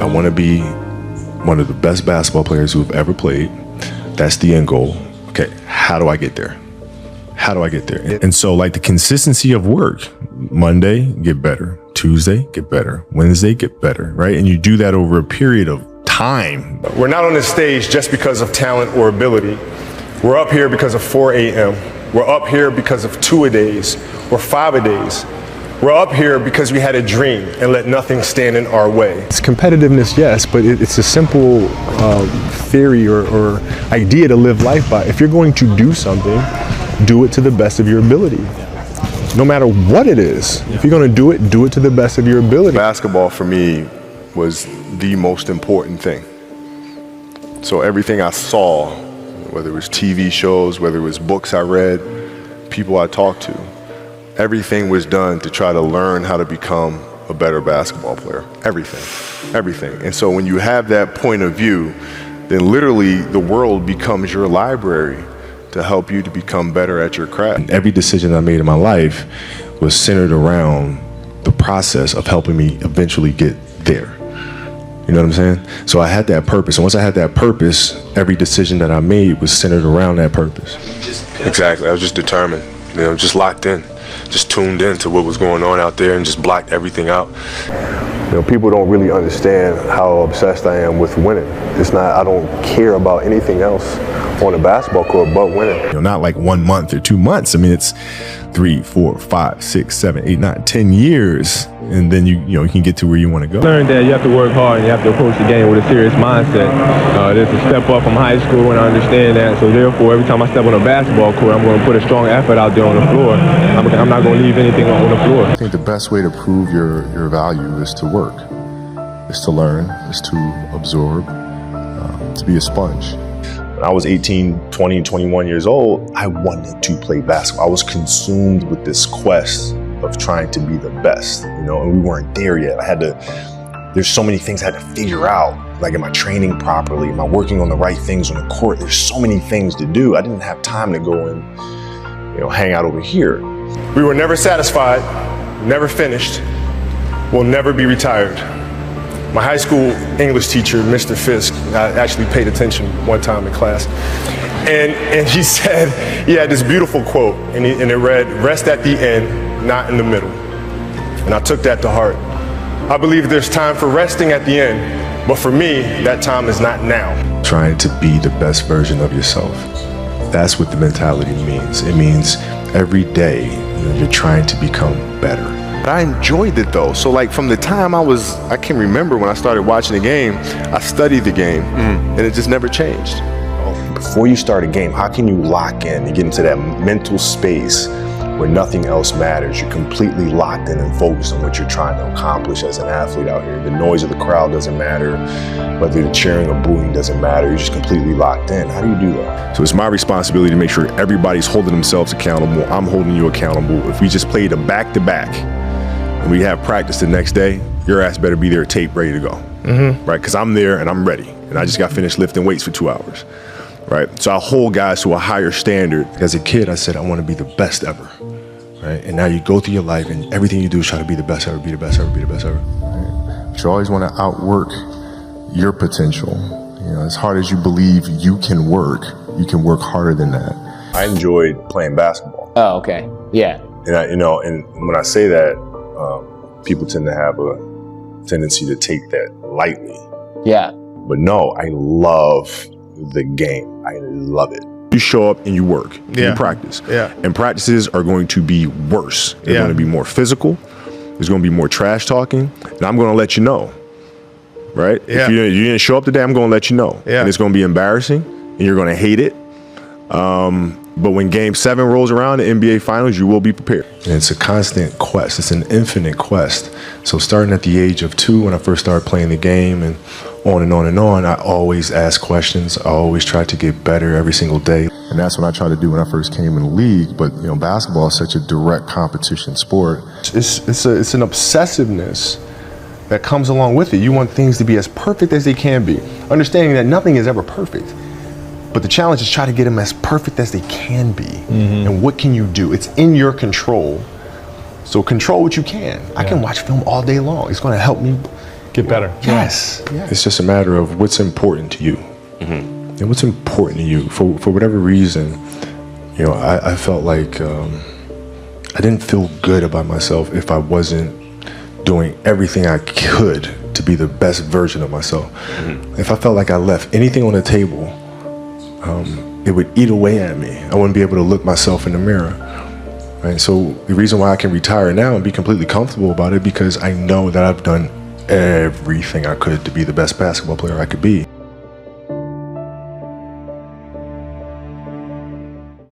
I want to be one of the best basketball players who have ever played. That's the end goal. Okay, how do I get there? How do I get there? And so like the consistency of work, Monday, get better. Tuesday, get better. Wednesday, get better, right? And you do that over a period of time. We're not on this stage just because of talent or ability. We're up here because of 4 a.m. We're up here because of 2-a-days or 5-a-days. We're up here because we had a dream and let nothing stand in our way. It's competitiveness, yes, but it's a simple theory or idea to live life by. If you're going to do something, do it to the best of your ability. No matter what it is, if you're going to do it to the best of your ability. Basketball for me was the most important thing. So everything I saw, whether it was TV shows, whether it was books I read, people I talked to, everything was done to try to learn how to become a better basketball player. Everything. And so when you have that point of view, then literally the world becomes your library to help you to become better at your craft. Every decision I made in my life was centered around the process of helping me eventually get there. You know what I'm saying? So I had that purpose. And once I had that purpose, every decision that I made was centered around that purpose. Exactly. I was just determined, just locked in, just tuned in to what was going on out there and just blocked everything out. People don't really understand how obsessed I am with winning. It's not, I don't care about anything else on the basketball court but winning. Not like 1 month or 2 months. I mean, it's 3, 4, 5, 6, 7, 8, 9, 10 years. And then you can get to where you want to go. Learn that you have to work hard and you have to approach the game with a serious mindset. There's a step up from high school, and I understand that. So therefore, every time I step on a basketball court, I'm going to put a strong effort out there on the floor. I'm not going to leave anything on the floor. I think the best way to prove your value is to work, is to learn, is to absorb, to be a sponge. When I was 18, 20, 21 years old, I wanted to play basketball. I was consumed with this quest of trying to be the best, and we weren't there yet. There's so many things I had to figure out, like am I training properly? Am I working on the right things on the court? There's so many things to do. I didn't have time to go and, hang out over here. We were never satisfied, never finished, will never be retired. My high school English teacher, Mr. Fisk, I actually paid attention one time in class, and he said, he had this beautiful quote, and it read, "Rest at the end, not in the middle." And I took that to heart. I believe there's time for resting at the end, but for me, that time is not now. Trying to be the best version of yourself. That's what the mentality means. It means every day you're trying to become better. But I enjoyed it though. So like from the time I can remember when I started watching the game, I studied the game and it just never changed. Before you start a game, how can you lock in and get into that mental space where nothing else matters? You're completely locked in and focused on what you're trying to accomplish as an athlete out here. The noise of the crowd doesn't matter. Whether the cheering or booing doesn't matter. You're just completely locked in. How do you do that? So it's my responsibility to make sure everybody's holding themselves accountable. I'm holding you accountable. If we just played a back-to-back and we have practice the next day, your ass better be there, tape ready to go, right? Because I'm there and I'm ready. And I just got finished lifting weights for 2 hours. Right? So I hold guys to a higher standard. As a kid, I said, I want to be the best ever, right? And now you go through your life and everything you do is try to be the best ever, be the best ever, be the best ever. Right? But you always want to outwork your potential. As hard as you believe you can work harder than that. I enjoyed playing basketball. Oh, okay. Yeah. And and when I say that, people tend to have a tendency to take that lightly. Yeah. But no, I love the game. I love it. You show up and you work. You practice. Yeah. And practices are going to be worse. They're going to be more physical. There's going to be more trash talking. And I'm going to let you know. Right? Yeah. If you didn't show up today, I'm going to let you know. Yeah. And it's going to be embarrassing and you're going to hate it. But when game 7 rolls around, the NBA Finals, you will be prepared. And it's a constant quest. It's an infinite quest. So starting at the age of 2, when I first started playing the game, and on and on and on, I always ask questions. I always try to get better every single day. And that's what I tried to do when I first came in the league. But basketball is such a direct competition sport. It's an obsessiveness that comes along with it. You want things to be as perfect as they can be, understanding that nothing is ever perfect. But the challenge is try to get them as perfect as they can be. And what can you do? It's in your control. So control what you can. I can watch film all day long. It's going to help me get Get better. Yes. It's just a matter of what's important to you. And what's important to you. For whatever reason, you know, I felt like I didn't feel good about myself if I wasn't doing everything I could to be the best version of myself. If I felt like I left anything on the table, it would eat away at me. I wouldn't be able to look myself in the mirror. Right? So the reason why I can retire now and be completely comfortable about it, because I know that I've done everything I could to be the best basketball player I could be.